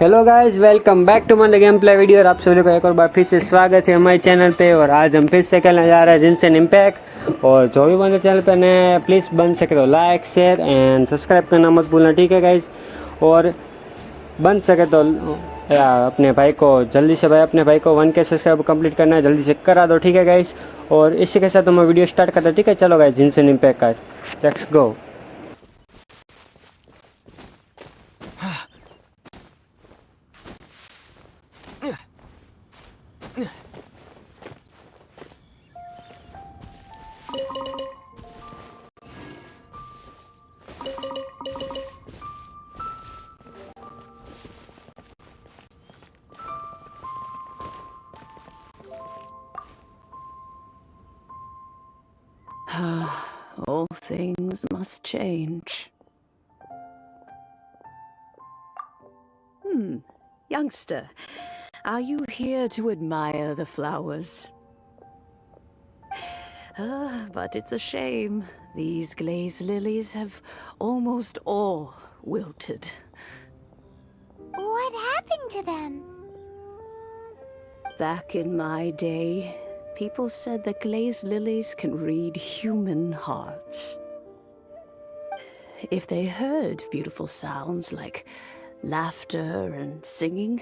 Hello guys, welcome back to my game play video. और आप सभी को एक और बार फिर से स्वागत है हमारे चैनल पे। और आज हम फिर से खेलने जा रहे हैं जिनशन इम्पैक्ट। और जो भी बंदे चैनल पे नए हैं प्लीज़ बन सके तो लाइक शेयर एंड सब्सक्राइब करना मत भूलना, ठीक है गाइस। और बन सके तो अपने भाई को जल्दी से अपने भाई को 1K सब्सक्राइब कंप्लीट करना है, जल्दी से करा दो, ठीक है गाइस। और इसी के साथ हम वीडियो स्टार्ट करते हैं, ठीक है। चलो गाइस, जिनशन इम्पैक्ट का let's go. All things must change. Youngster, are you here to admire the flowers? But it's a shame. These glazed lilies have almost all wilted. What happened to them? Back in my day, people said that glazed lilies can read human hearts. If they heard beautiful sounds like laughter and singing,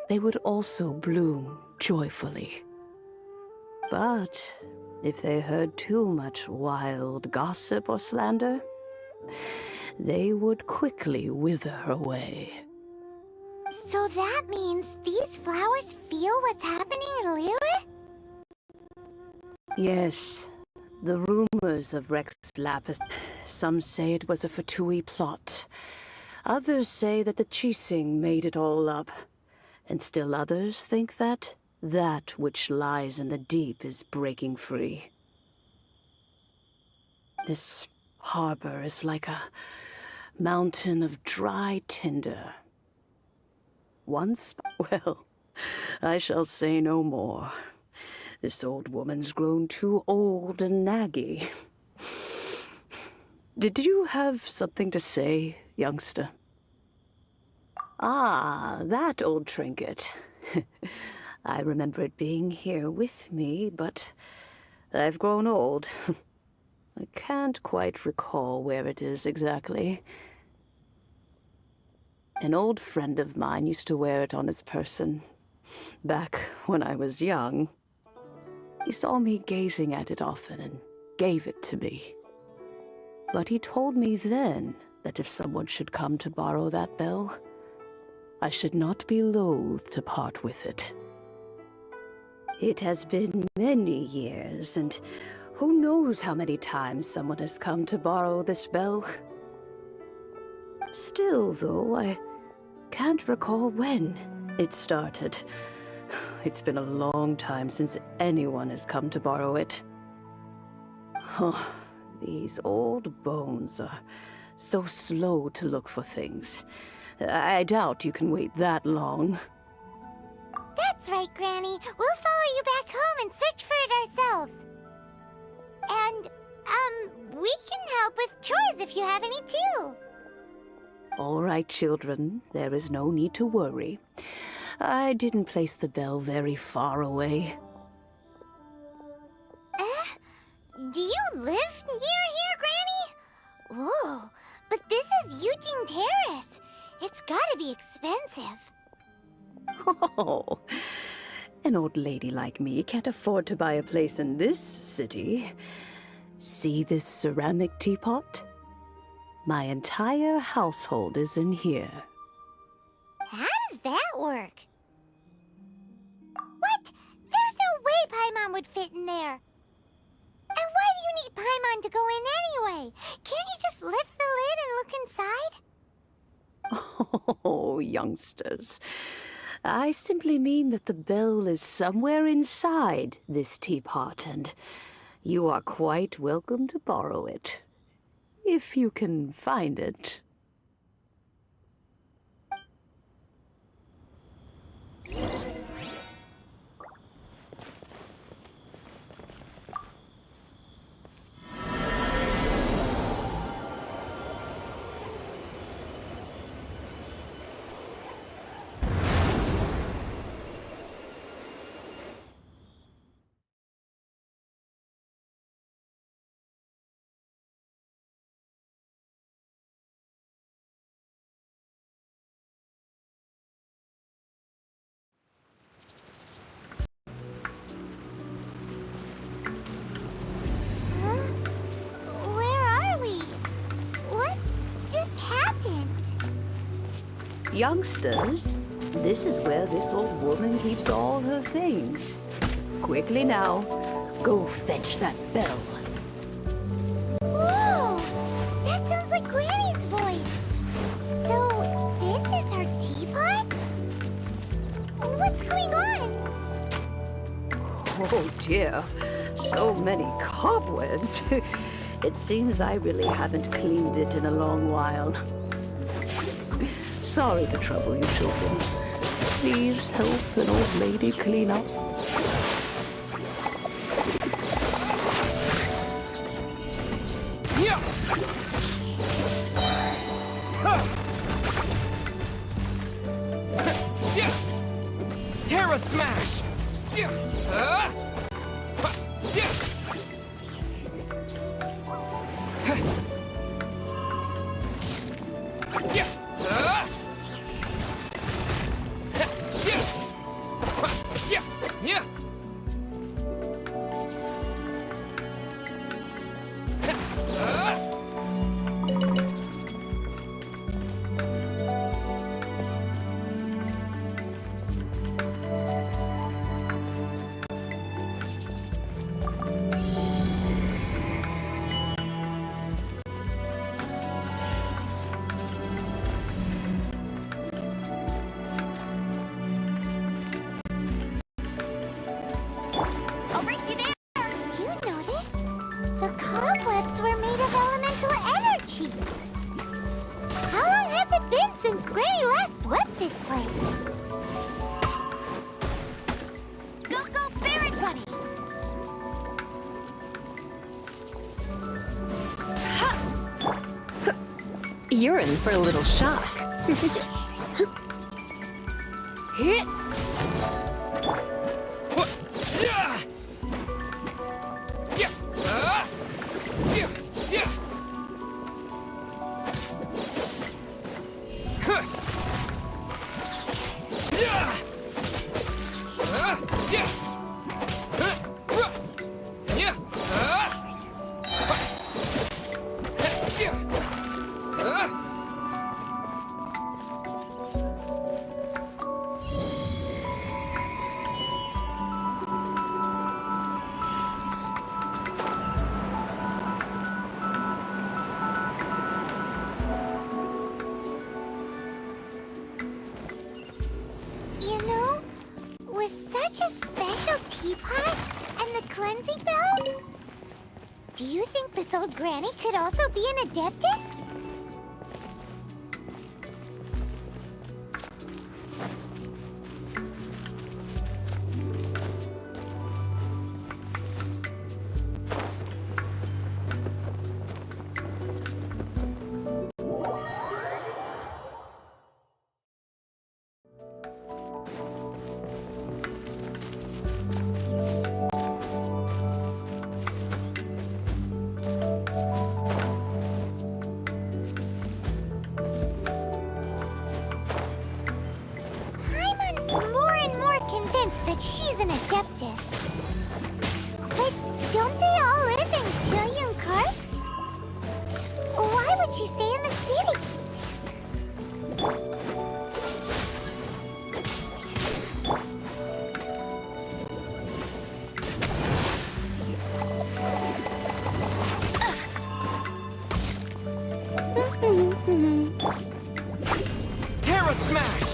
they would also bloom joyfully. But if they heard too much wild gossip or slander, they would quickly wither away. So that means these flowers feel what's happening in Lilith? Yes, the rumors of Rex Lapis. Some say it was a Fatui plot. Others say that the Chising made it all up. And still others think that which lies in the deep is breaking free. This harbor is like a mountain of dry tinder. Once, well, I shall say no more. This old woman's grown too old and naggy. Did you have something to say, youngster? Ah, that old trinket. I remember it being here with me, but I've grown old. I can't quite recall where it is exactly. An old friend of mine used to wear it on his person, back when I was young. He saw me gazing at it often and gave it to me. But he told me then that if someone should come to borrow that bell, I should not be loath to part with it. It has been many years, and who knows how many times someone has come to borrow this bell. Still, though, I can't recall when it started. It's been a long time since anyone has come to borrow it. Oh, these old bones are so slow to look for things. I doubt you can wait that long. That's right, Granny. We'll follow you back home and search for it ourselves. And, we can help with chores if you have any too. All right, children. There is no need to worry. I didn't place the bell very far away. Do you live near here, Granny? Whoa, but this is Eugene Terrace. It's gotta be expensive. Oh, an old lady like me can't afford to buy a place in this city. See this ceramic teapot? My entire household is in here. How does that work? What? There's no way Paimon would fit in there. And why do you need Paimon to go in anyway? Can't you just lift the lid and look inside? Oh, youngsters. I simply mean that the bell is somewhere inside this teapot, and you are quite welcome to borrow it, if you can find it. Youngsters, this is where this old woman keeps all her things. Quickly now, go fetch that bell. Whoa! That sounds like Granny's voice. So, this is her teapot? What's going on? Oh dear, so many cobwebs. It seems I really haven't cleaned it in a long while. Sorry to trouble you, children. Please help an old lady clean up. Terra Smash! I'll race you there! You notice? The cobwebs were made of elemental energy. How long has it been since Granny last swept this place? Go, go, Barret Bunny! You're in for a little shock. Hit! You know, with such a special teapot and the cleansing bell, do you think this old granny could also be an adeptus? More and more convinced that she's an adeptus. But don't they all live in Julian Karst? Why would she stay in the city? Terra Smash!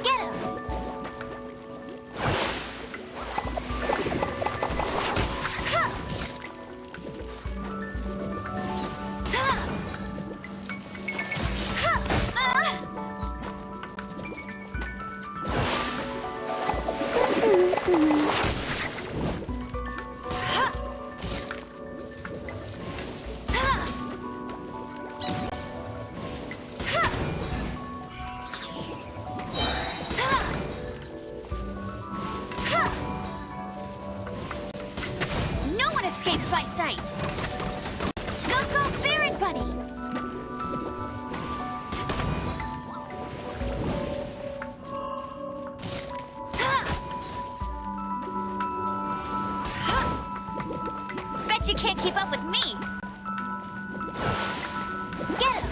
Get him! escapes my sights. Go, Baron Bunny! Bet you can't keep up with me! Get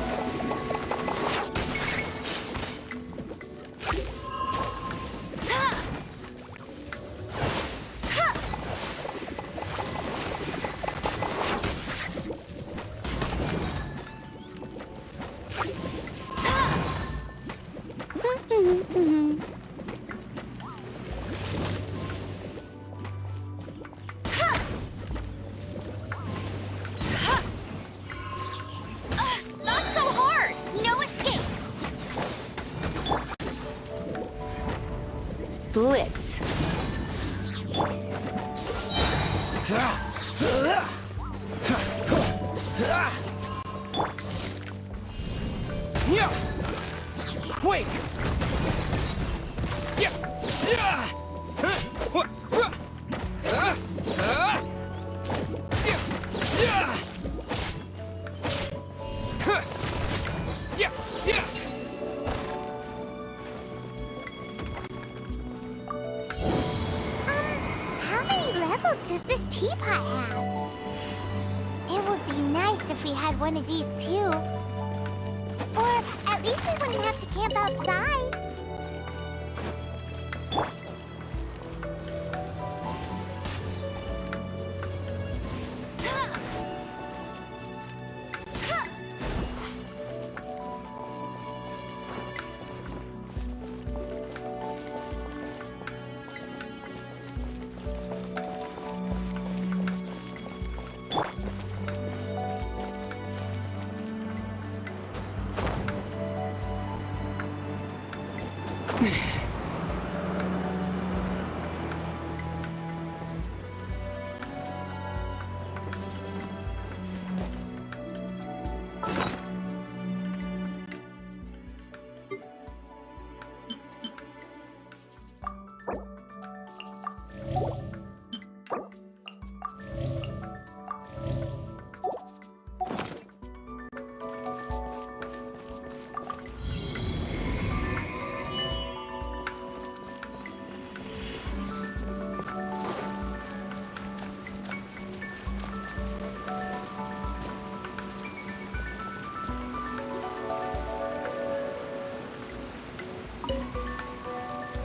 him! Not so hard! No escape! Blitz. Yeah! Quake! Yeah! Yeah! How many levels does this teapot have? It would be nice if we had one of these too. Or at least we wouldn't have to camp outside.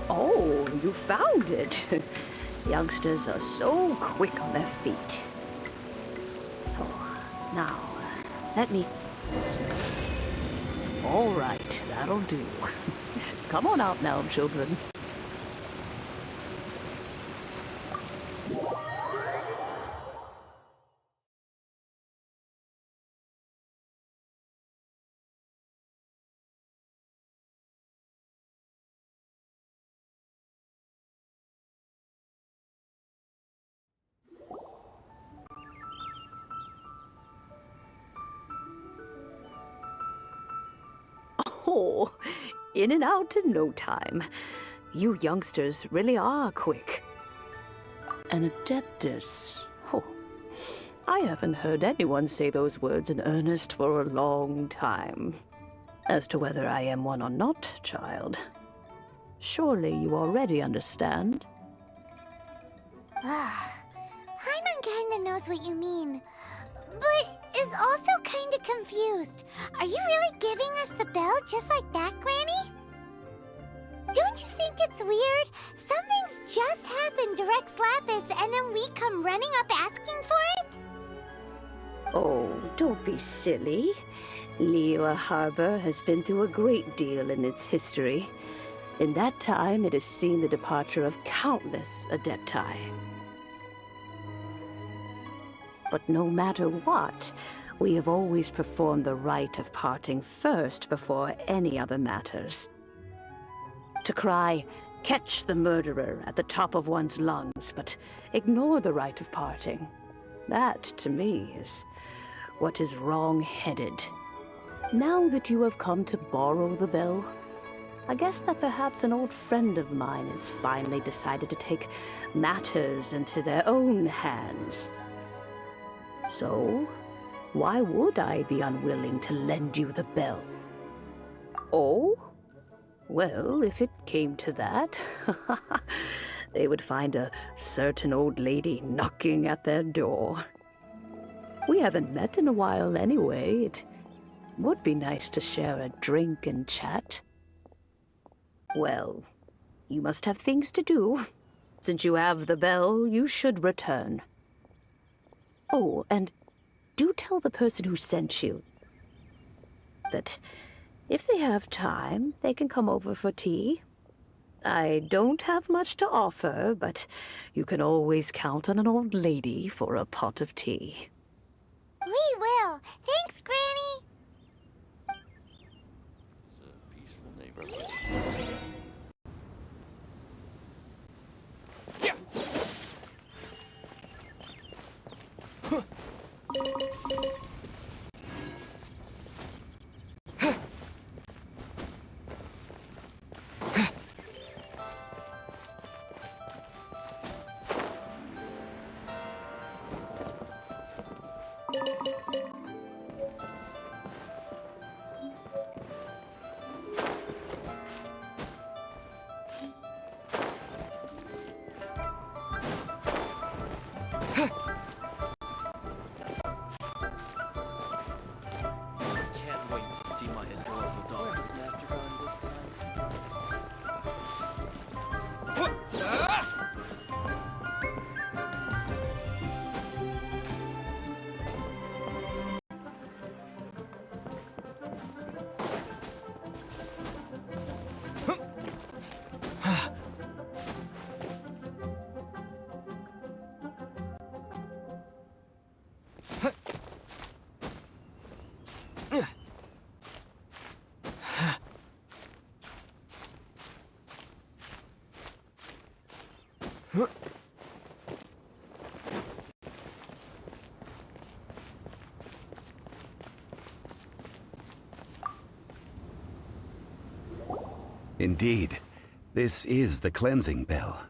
Oh, you found it. Youngsters are so quick on their feet. Oh, now, let me... All right, that'll do. Come on out now, children. Oh, in and out in no time. You youngsters really are quick. An adeptus. Oh, I haven't heard anyone say those words in earnest for a long time. As to whether I am one or not, child, surely you already understand. Paimon kinda knows what you mean, but is also kinda confused. Are you really giving us the bell just like that, Granny? Don't you think it's weird? Something's just happened to Rex Lapis and then we come running up asking for it? Oh, don't be silly. Liyue Harbor has been through a great deal in its history. In that time, it has seen the departure of countless adepti. But no matter what, we have always performed the rite of parting first before any other matters. To cry, "Catch the murderer," at the top of one's lungs, but ignore the rite of parting. That, to me, is what is wrong-headed. Now that you have come to borrow the bell, I guess that perhaps an old friend of mine has finally decided to take matters into their own hands. So, why would I be unwilling to lend you the bell? Oh? Well, if it came to that, they would find a certain old lady knocking at their door. We haven't met in a while anyway. It would be nice to share a drink and chat. Well, you must have things to do. Since you have the bell, you should return. Oh, and do tell the person who sent you that if they have time, they can come over for tea. I don't have much to offer, but you can always count on an old lady for a pot of tea. We will. Thanks, Granny. It's a peaceful neighborhood. Yeah. Can't wait to see my adorable dog. Where has Master gone this time? Indeed, this is the cleansing bell.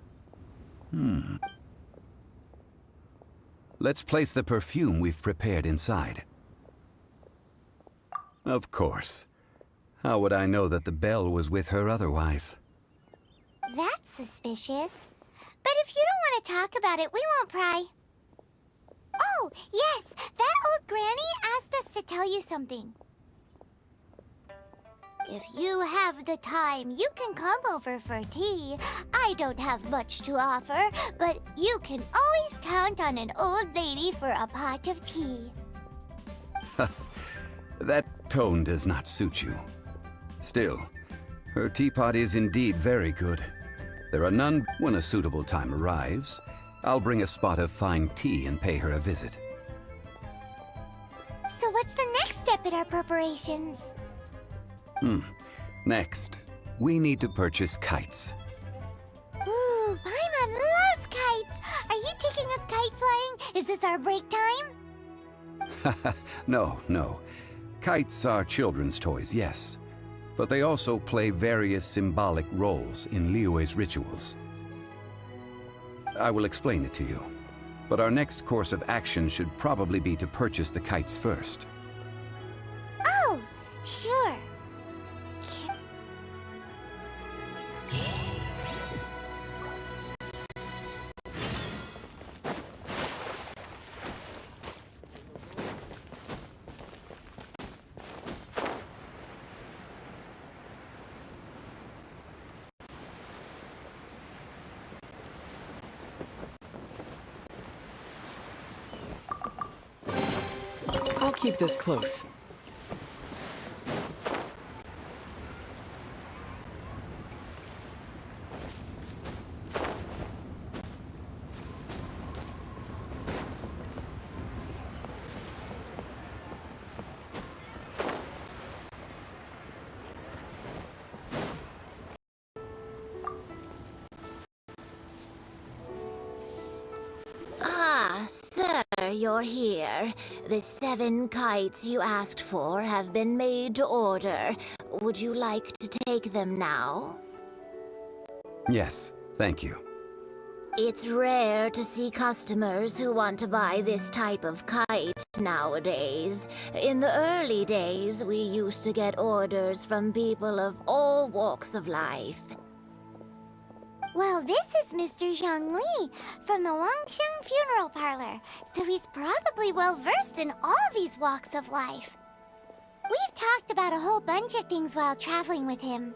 Let's place the perfume we've prepared inside. Of course. How would I know that the bell was with her otherwise? That's suspicious. But if you don't want to talk about it, we won't pry. Oh, yes, that old granny asked us to tell you something. If you have the time, you can come over for tea. I don't have much to offer, but you can always count on an old lady for a pot of tea. That tone does not suit you. Still, her teapot is indeed very good. There are none. When a suitable time arrives, I'll bring a spot of fine tea and pay her a visit. So what's the next step in our preparations? Next, we need to purchase kites. Ooh, Paimon loves kites! Are you taking us kite flying? Is this our break time? No. Kites are children's toys, yes. But they also play various symbolic roles in Liyue's rituals. I will explain it to you. But our next course of action should probably be to purchase the kites first. Oh, sure. I'll keep this close. Ah, sir, you're here. The 7 kites you asked for have been made to order. Would you like to take them now? Yes, thank you. It's rare to see customers who want to buy this type of kite nowadays. In the early days, we used to get orders from people of all walks of life. Well, this is Mr. Zhang Li from the Wangsheng Funeral Parlor, so he's probably well-versed in all these walks of life. We've talked about a whole bunch of things while traveling with him.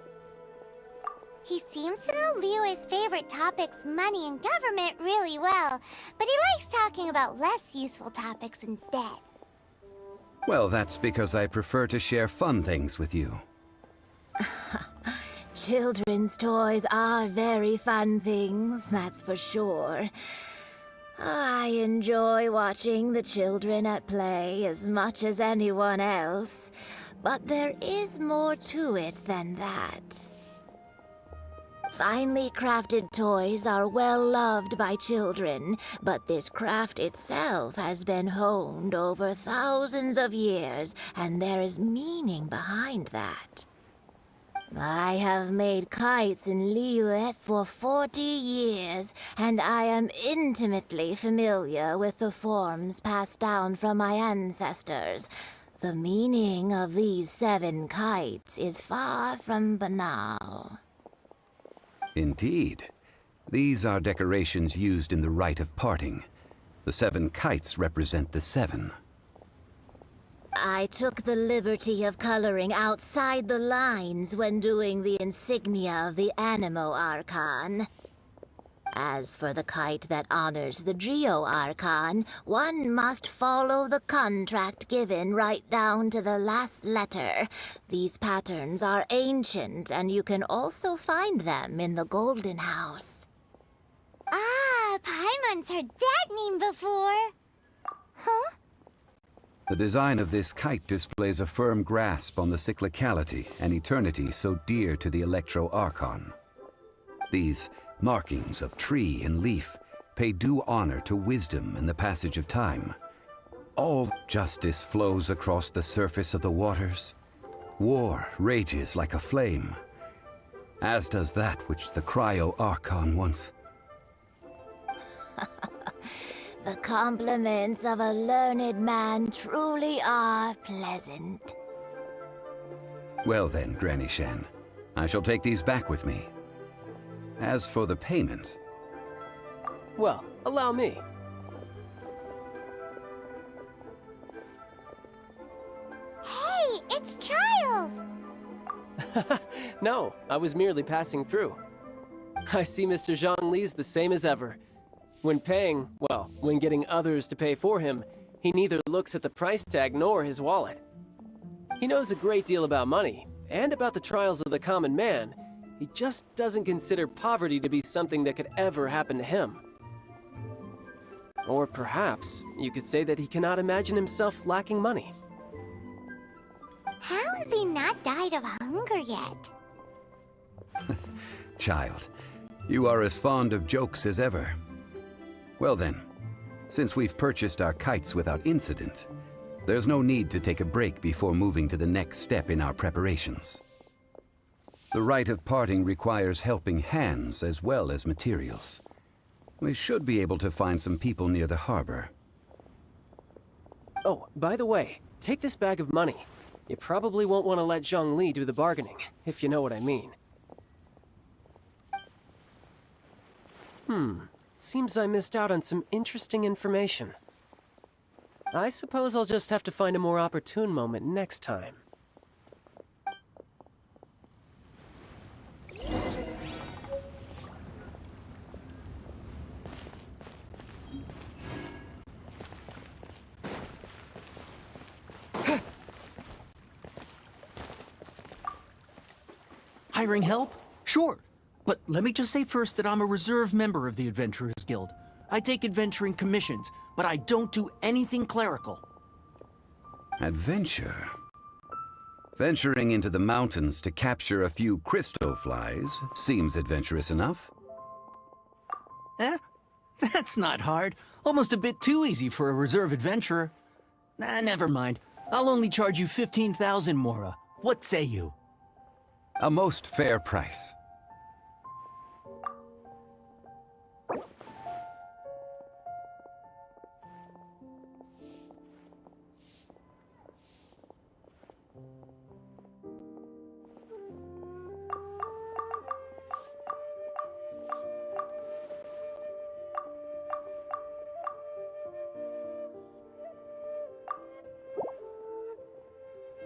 He seems to know Liyue's favorite topics, money and government, really well, but he likes talking about less useful topics instead. Well, that's because I prefer to share fun things with you. Children's toys are very fun things, that's for sure. I enjoy watching the children at play as much as anyone else, but there is more to it than that. Finely crafted toys are well loved by children, but this craft itself has been honed over thousands of years, and there is meaning behind that. I have made kites in Liyue for 40 years, and I am intimately familiar with the forms passed down from my ancestors. The meaning of these 7 kites is far from banal. Indeed. These are decorations used in the rite of parting. The 7 kites represent the 7. I took the liberty of coloring outside the lines when doing the insignia of the Animo Archon. As for the kite that honors the Geo Archon, one must follow the contract given right down to the last letter. These patterns are ancient, and you can also find them in the Golden House. Ah, Paimon's heard that name before. Huh? The design of this kite displays a firm grasp on the cyclicality and eternity so dear to the Electro Archon. These markings of tree and leaf pay due honor to wisdom and the passage of time. All justice flows across the surface of the waters. War rages like a flame, as does that which the Cryo Archon once. The compliments of a learned man truly are pleasant. Well then, Granny Shen, I shall take these back with me. As for the payment... Well, allow me. Hey, it's Child! No, I was merely passing through. I see Mr. Zhang Li's the same as ever. When paying, well, when getting others to pay for him, he neither looks at the price tag nor his wallet. He knows a great deal about money, and about the trials of the common man. He just doesn't consider poverty to be something that could ever happen to him. Or perhaps you could say that he cannot imagine himself lacking money. How has he not died of hunger yet? Child, you are as fond of jokes as ever. Well then, since we've purchased our kites without incident, there's no need to take a break before moving to the next step in our preparations. The rite of parting requires helping hands as well as materials. We should be able to find some people near the harbor. Oh, by the way, take this bag of money. You probably won't want to let Zhang Li do the bargaining, if you know what I mean. Seems I missed out on some interesting information. I suppose I'll just have to find a more opportune moment next time. Hiring help? Sure. But let me just say first that I'm a reserve member of the Adventurers Guild. I take adventuring commissions, but I don't do anything clerical. Adventure? Venturing into the mountains to capture a few crystal flies seems adventurous enough. Eh? That's not hard. Almost a bit too easy for a reserve adventurer. Never mind. I'll only charge you 15,000 Mora. What say you? A most fair price.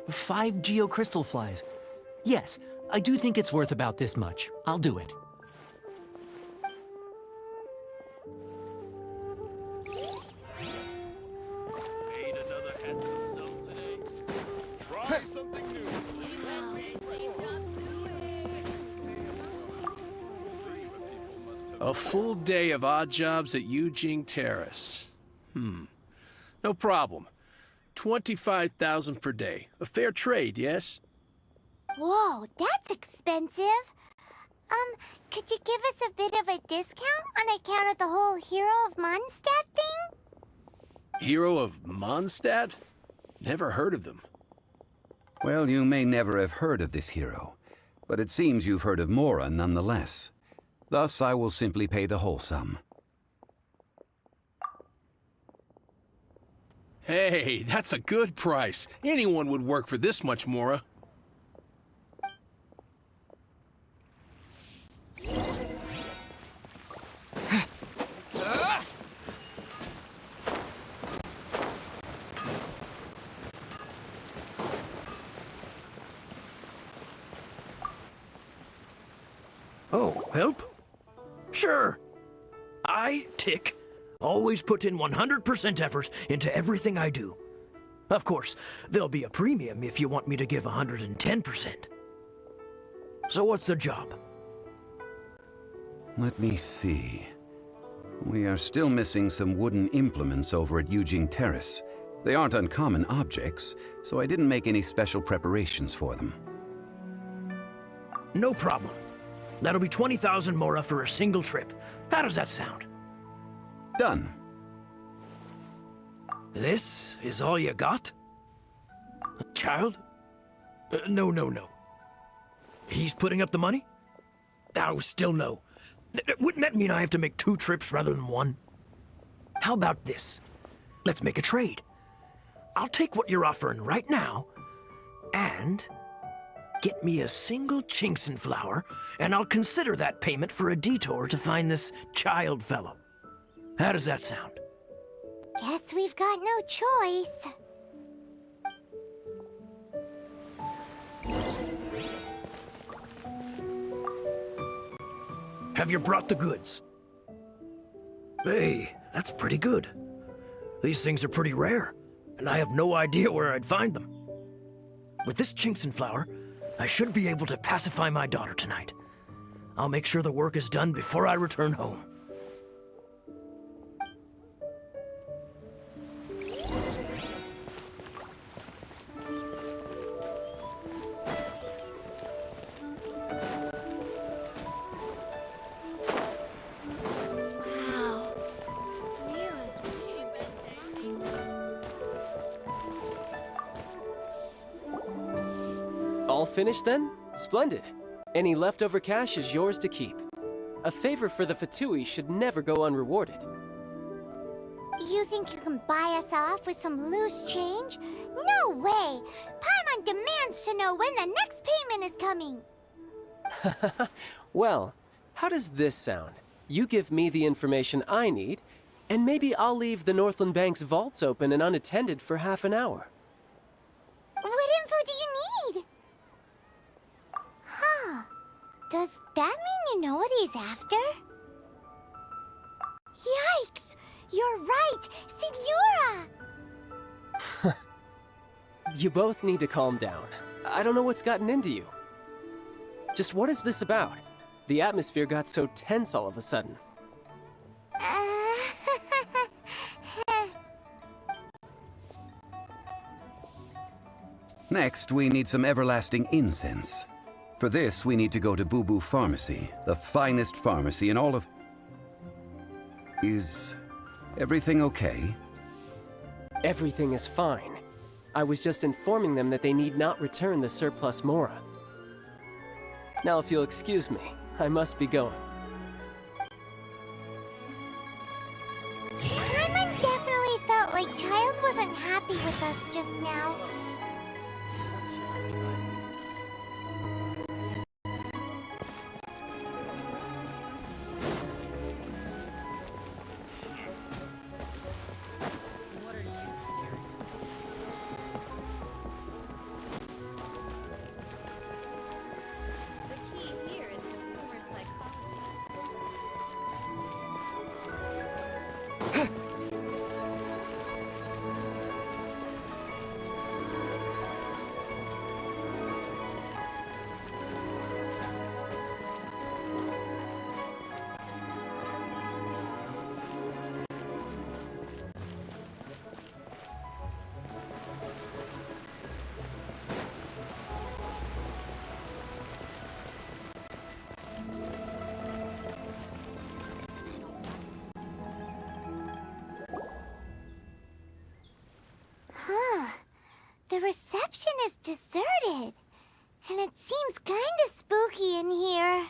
5 geocrystal flies. Yes, I do think it's worth about this much. I'll do it. Ain't another handsome cell today. Try something new. A full day of odd jobs at Eugene Terrace. No problem. 25,000 per day. A fair trade, yes? Whoa, that's expensive. Could you give us a bit of a discount on account of the whole Hero of Mondstadt thing? Hero of Mondstadt? Never heard of them. Well, you may never have heard of this hero, but it seems you've heard of Mora nonetheless. Thus, I will simply pay the whole sum. Hey, that's a good price. Anyone would work for this much, Mora. Oh, help? Sure. I, Tick, always put in 100% effort into everything I do. Of course, there'll be a premium if you want me to give 110%. So what's the job? Let me see. We are still missing some wooden implements over at Eugene Terrace. They aren't uncommon objects, so I didn't make any special preparations for them. No problem. That'll be 20,000 Mora for a single trip. How does that sound? Done. This is all you got? Child? No. He's putting up the money? Oh, still no. Wouldn't that mean I have to make 2 trips rather than 1? How about this? Let's make a trade. I'll take what you're offering right now, and get me a single Chinkson flower, and I'll consider that payment for a detour to find this child fellow. How does that sound? Guess we've got no choice. Have you brought the goods? Hey, that's pretty good. These things are pretty rare, and I have no idea where I'd find them. With this Chinkson flower, I should be able to pacify my daughter tonight. I'll make sure the work is done before I return home. Wow. Leo's All finished then? Splendid. Any leftover cash is yours to keep. A favor for the Fatui should never go unrewarded. You think you can buy us off with some loose change? No way! Paimon demands to know when the next payment is coming. Well, how does this sound? You give me the information I need, and maybe I'll leave the Northland Bank's vaults open and unattended for half an hour. What info do you need? Huh. Does that mean you know what he's after? Yikes! You're right! Signora! You both need to calm down. I don't know what's gotten into you. Just what is this about? The atmosphere got so tense all of a sudden. Next, we need some everlasting incense. For this, we need to go to Boo Boo Pharmacy, the finest pharmacy in all of... Is everything okay? Everything is fine. I was just informing them that they need not return the surplus Mora. Now, if you'll excuse me, I must be going. Paimon definitely felt like Child wasn't happy with us just now. is deserted. And it seems kinda spooky in here.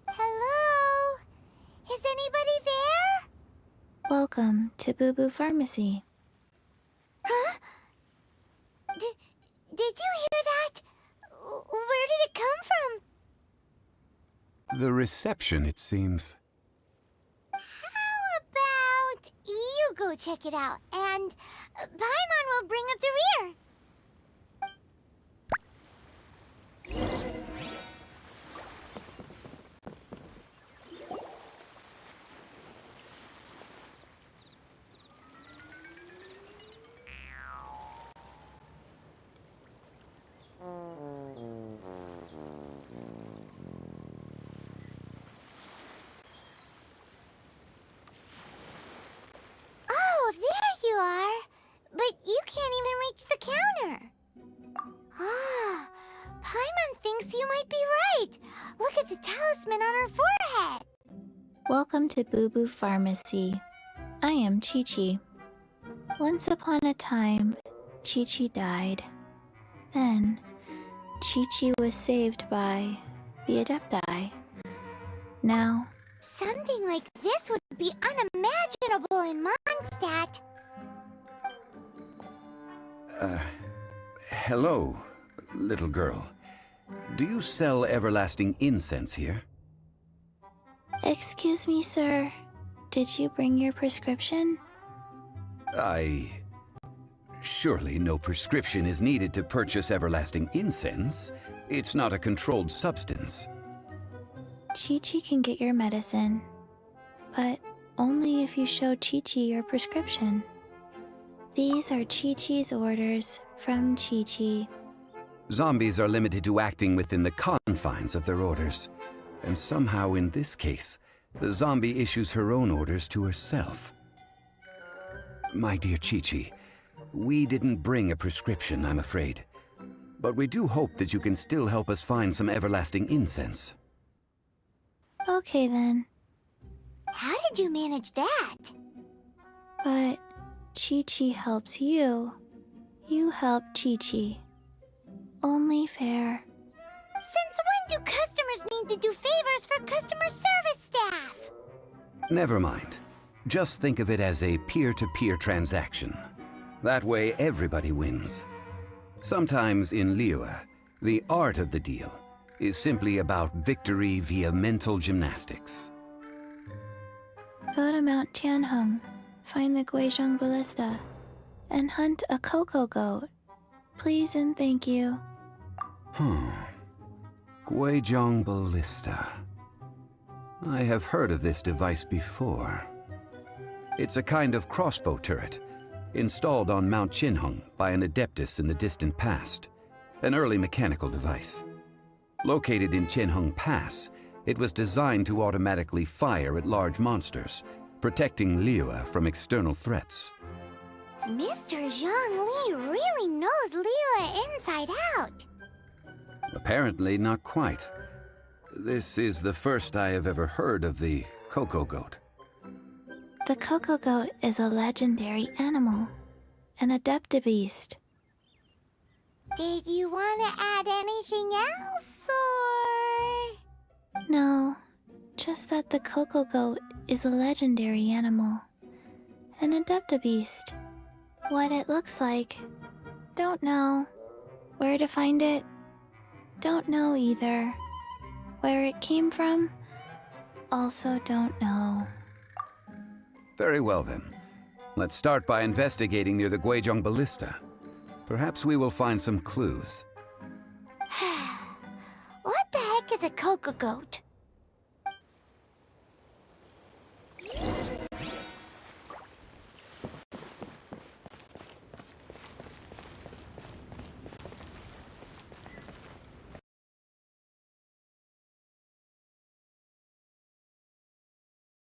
Hello? Is anybody there? Welcome to Boo Boo Pharmacy. Huh? Did you hear that? Where did it come from? The reception, it seems. How about you go check it out, and Paimon will bring up the rear. Oh, there you are. But you can't even reach the counter. Ah, Paimon thinks you might be right. Look at the talisman on her forehead. Welcome to Boo Boo Pharmacy. I am Chi-Chi. Once upon a time, Chi-Chi died. Then, Chi-Chi was saved by the Adepti. Now, Something like this would be unimaginable in Mondstadt. Hello, little girl. Do you sell everlasting incense here? excuse me, sir. Did you bring your prescription? Surely no prescription is needed to purchase everlasting incense. It's not a controlled substance. Chi-Chi can get your medicine, but only if you show Chi-Chi your prescription. These are Chi-Chi's orders from Chi-Chi. Zombies are limited to acting within the confines of their orders. And somehow in this case, the zombie issues her own orders to herself. My dear Chi-Chi, we didn't bring a prescription, I'm afraid. But we do hope that you can still help us find some everlasting incense. Okay then, How did you manage that? but Chi-Chi helps you. You help Chi-Chi. Only fair. Since when do customers need to do favors for customer service staff? Never mind. Just think of it as a peer-to-peer transaction. That way everybody wins. Sometimes in Liyue, the art of the deal is simply about victory via mental gymnastics. Go to Mount Tianheng, find the Guizhong Ballista, and hunt a cocoa goat. Please and thank you. Guizhong Ballista. I have heard of this device before. It's a kind of crossbow turret, installed on Mount Qinheng by an adeptus in the distant past. An early mechanical device. Located in Qinheng Pass, it was designed to automatically fire at large monsters, protecting Liyue from external threats. Mr. Zhang Li really knows Liyue inside out. Apparently not quite. This is the first I have ever heard of the cocoa goat. The cocoa goat is a legendary animal, an adeptibeast. Did you want to add anything else, or...? No, just that the cocoa goat is a legendary animal, an adeptibeast. What it looks like, don't know. Where to find it, don't know either. Where it came from, also don't know. Very well then. Let's start by investigating near the Guizhong Ballista. Perhaps we will find some clues. What the heck is a cocoa goat?